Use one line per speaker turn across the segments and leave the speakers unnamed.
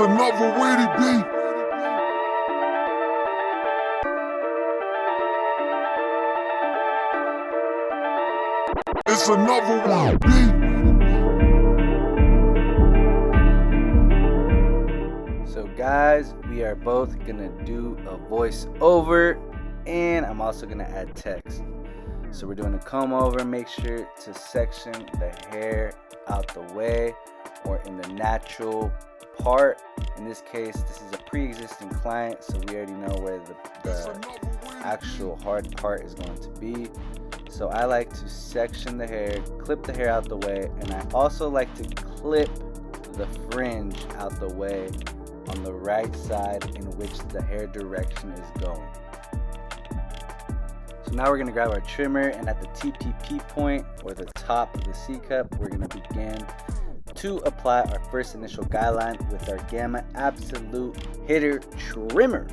another witty beat. It's another one beat.
So guys, we are both gonna do a voiceover, and I'm also gonna add text. So we're doing a comb over. Make sure to section the hair out the way or in the natural part. In this case, this is a pre-existing client, so we already know where the actual hard part is going to be. So I like to section the hair, clip the hair out the way, and I also like to clip the fringe out the way on the right side in which the hair direction is going. So now we're going to grab our trimmer, and at the TPP point, or the top of the C cup, we're going to begin to apply our first initial guideline with our Gamma Absolute Hitter Trimmer.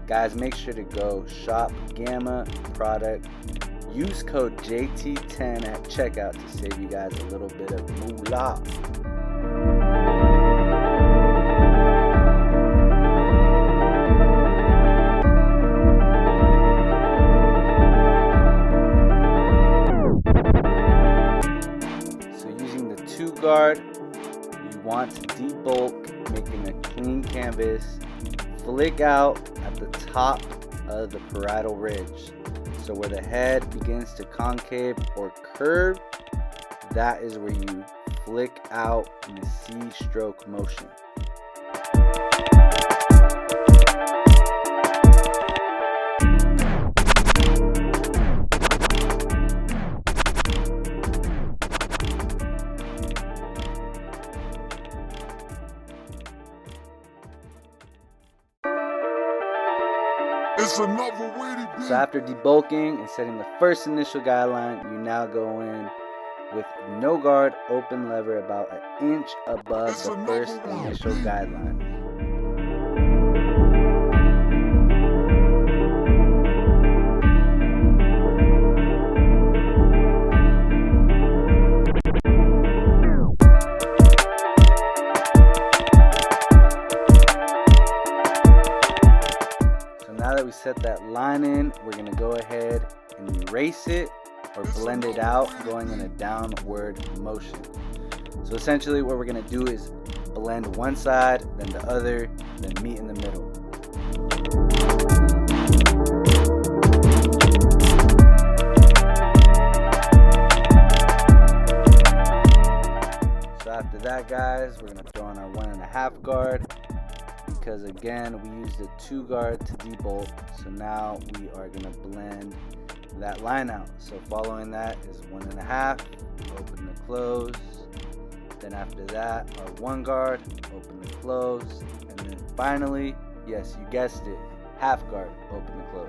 Guys, make sure to go shop Gamma product. Use code JT10 at checkout to save you guys a little bit of moolah. So using the 2 guard, you want to debulk, making a clean canvas, flick out at the top of the parietal ridge. So where the head begins to concave or curve, that is where you flick out in a C-stroke motion.
It's another witty beat.
So after debulking and setting the first initial guideline, you now go in with no guard, open lever about an inch above the first initial guideline. Now that we set that line in, we're going to go ahead and erase it or blend it out, going in a downward motion. So essentially what we're going to do is blend one side, then the other, then meet in the middle. So after that, guys, we're going to throw on our 1.5 guard. Because again, we used a 2 guard to debulk, so now we are going to blend that line out. So following that is 1.5, open to close. Then after that, our 1 guard, open to close. And then finally, yes, you guessed it, half guard, open to close.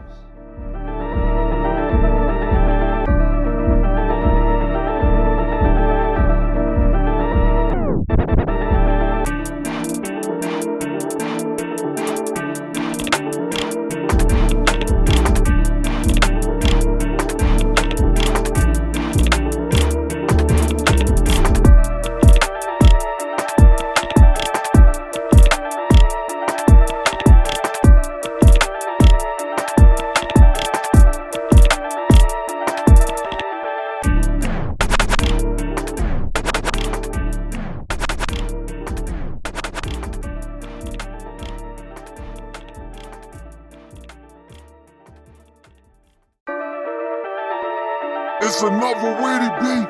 It's another witty beat.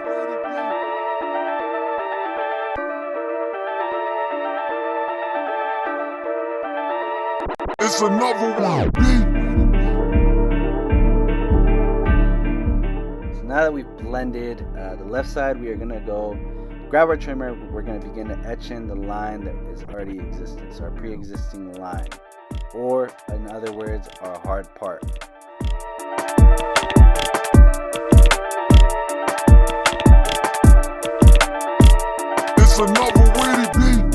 It's another one beat.
So now that we've blended the left side, we are going to go grab our trimmer. We're going to begin to etch in the line that is already existing, so our pre-existing line, or in other words, our hard part.
It's another witty beat.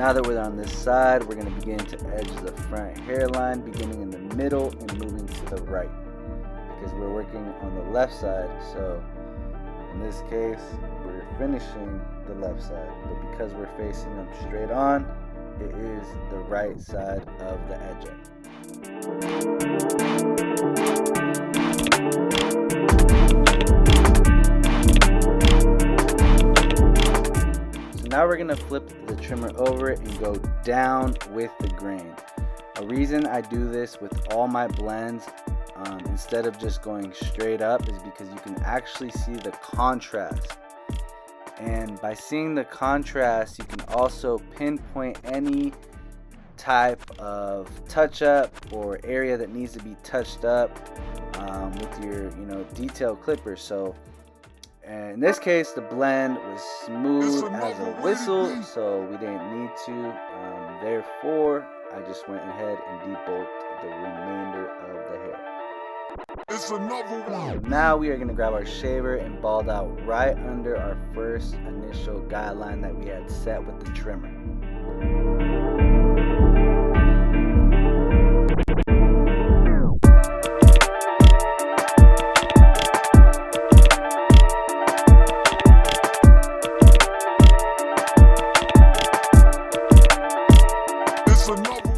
now that we're on this side, we're going to begin to edge the front hairline, beginning in the middle and moving to the right, because we're working on the left side. So in this case, we're finishing the left side, but because we're facing them straight on, it is the right side of the edge up. Now we're going to flip the trimmer over and go down with the grain. A reason I do this with all my blends instead of just going straight up is because you can actually see the contrast. And by seeing the contrast, you can also pinpoint any type of touch up or area that needs to be touched up with your detail clipper. So in this case, the blend was smooth as a whistle, so we didn't need to. Therefore, I just went ahead and debulked the remainder of the hair.
It's another one.
So now we are going to grab our shaver and bald out right under our first initial guideline that we had set with the trimmer.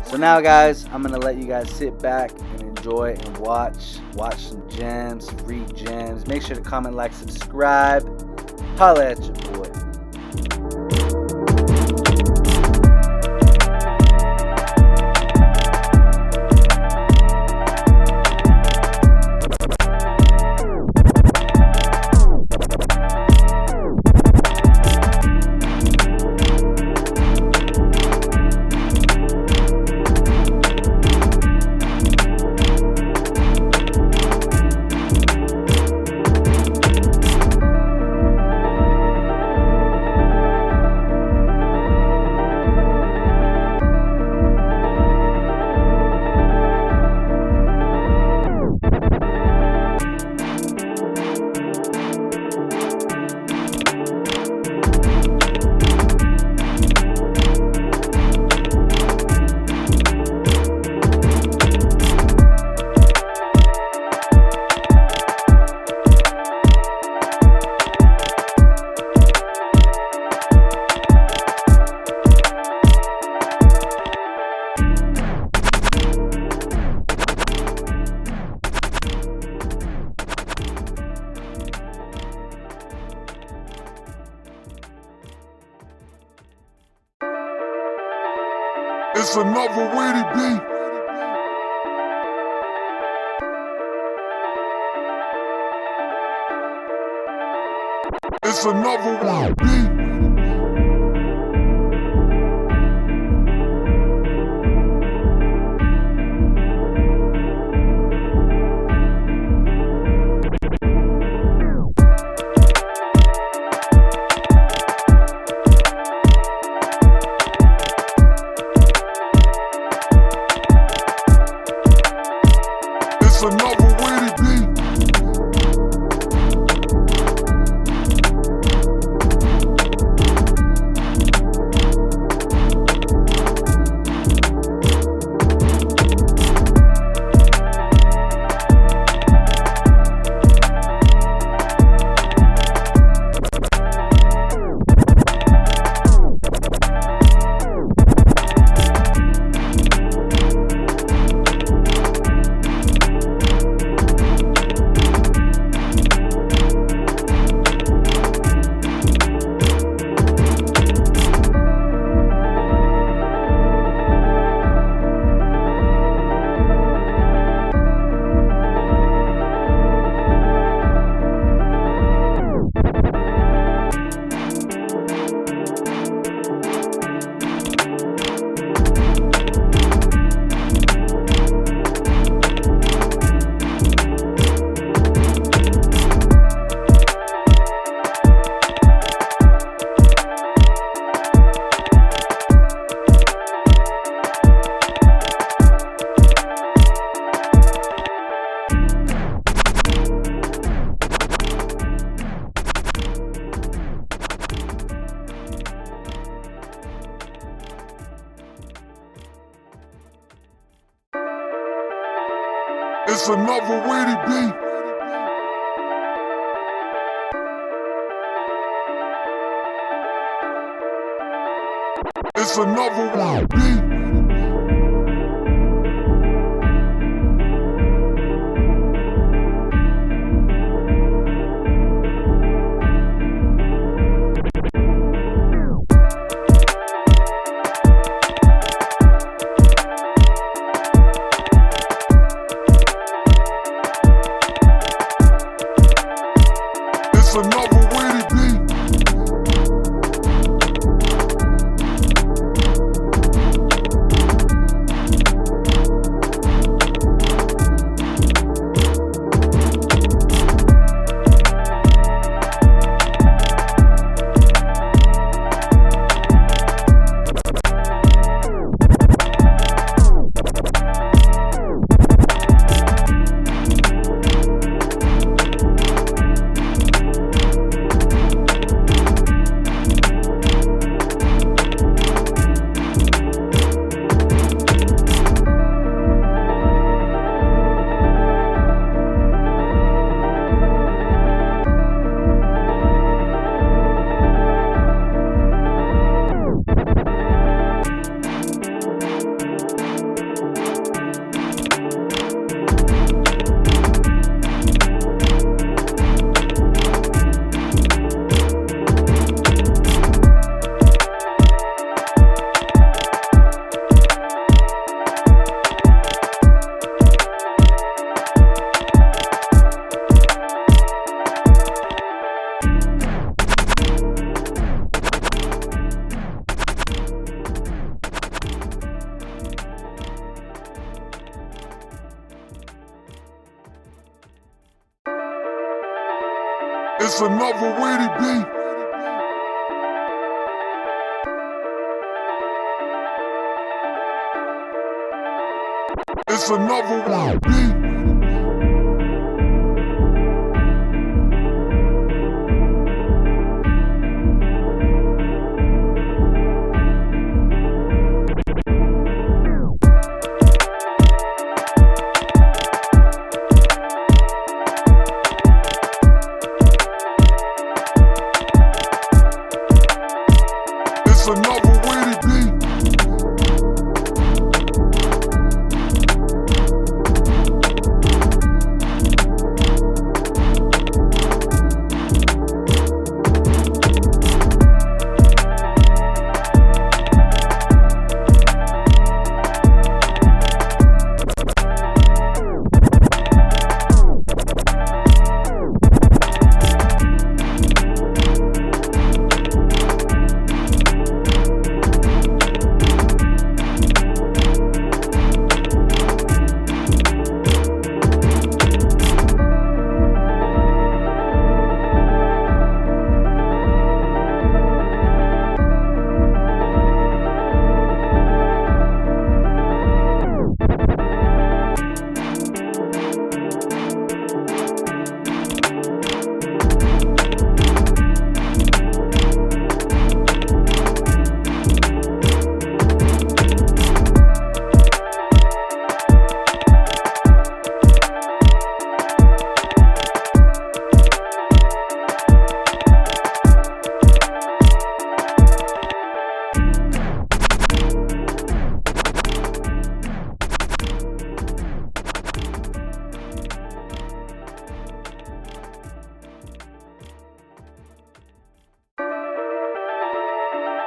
So now guys, I'm going to let you guys sit back and enjoy and watch some gems, free gems. Make sure to comment, like, subscribe. Holla at your boy.
It's another witty beat. It's another one beat. It's another witty beat. It's another witty beat. It's another one beat. It's another witty beat. It's another witty beat. It's another one beat. It's another witty beat.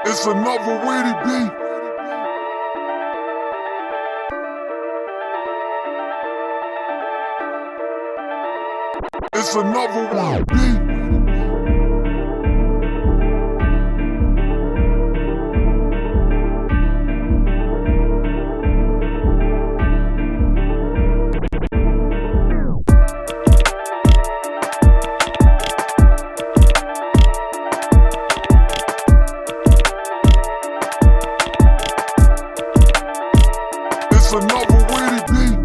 It's another witty beat. It's another one beat. It's another witty beat.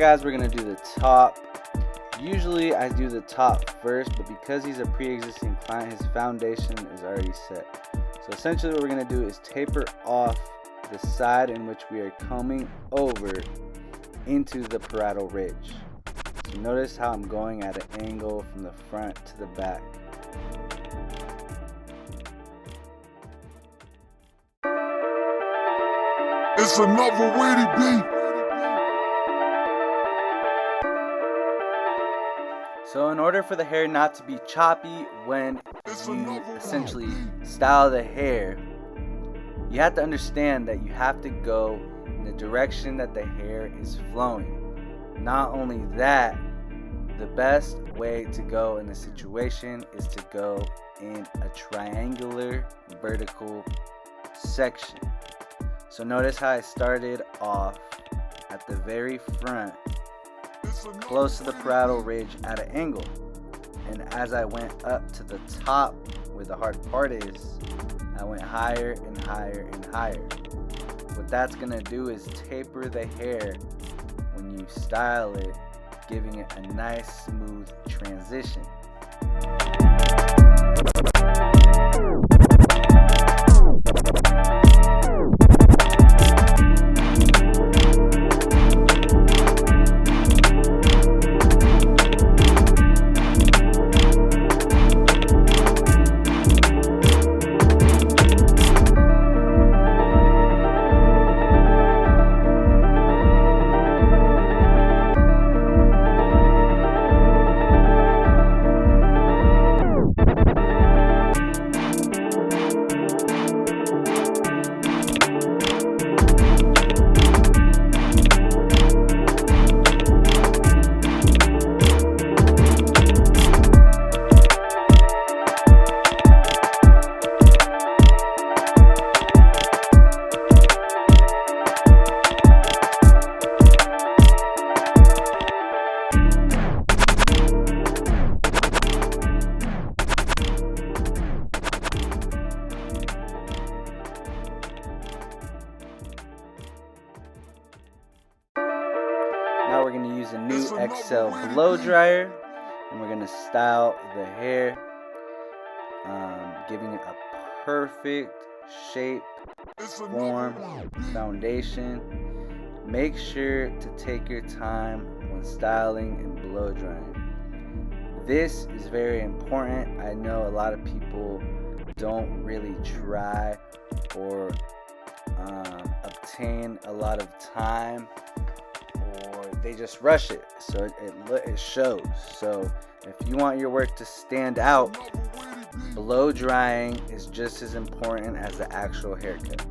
guys, we're gonna do the top. Usually I do the top first, but because he's a pre-existing client, his foundation is already set. So essentially what we're gonna do is taper off the side in which we are combing over into the parietal ridge. So notice how I'm going at an angle from the front to the back.
It's another witty beat.
So in order for the hair not to be choppy when you essentially style the hair, you have to understand that you have to go in the direction that the hair is flowing. Not only that, the best way to go in this situation is to go in a triangular vertical section. So notice how I started off at the very front, close to the parietal ridge at an angle, and as I went up to the top where the hard part is, I went higher and higher and higher. What that's gonna do is taper the hair when you style it, giving it a nice smooth transition. Now we're going to use a new XL blow dryer, and we're going to style the hair, giving it a perfect shape, form, foundation. Make sure to take your time when styling and blow drying. This is very important. I know a lot of people don't really try or obtain a lot of time, or they just rush it, so it shows. So if you want your work to stand out, blow drying is just as important as the actual haircut.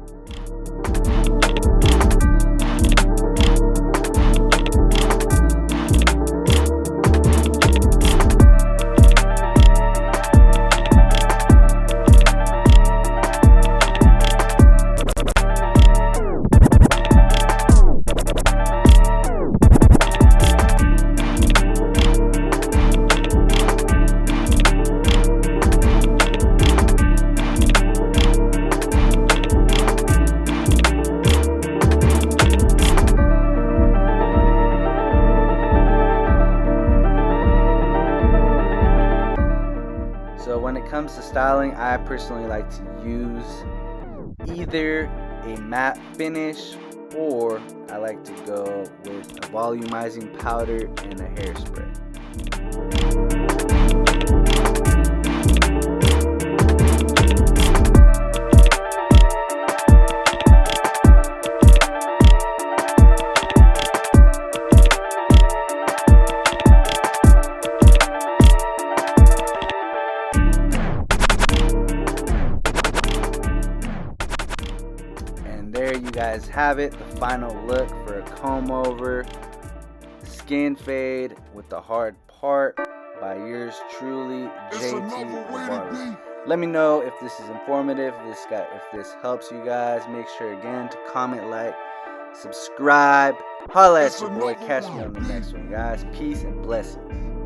So when it comes to styling, I personally like to use either a matte finish, or I like to go with a volumizing powder and a hairspray. There you guys have it, the final look for a comb over skin fade with the hard part by yours truly, Jay Tee The Barber. Let me know if this is informative, if this helps you guys. Make sure again to comment, like, subscribe, holla at your boy. Catch me on the next one, guys. Peace and blessings.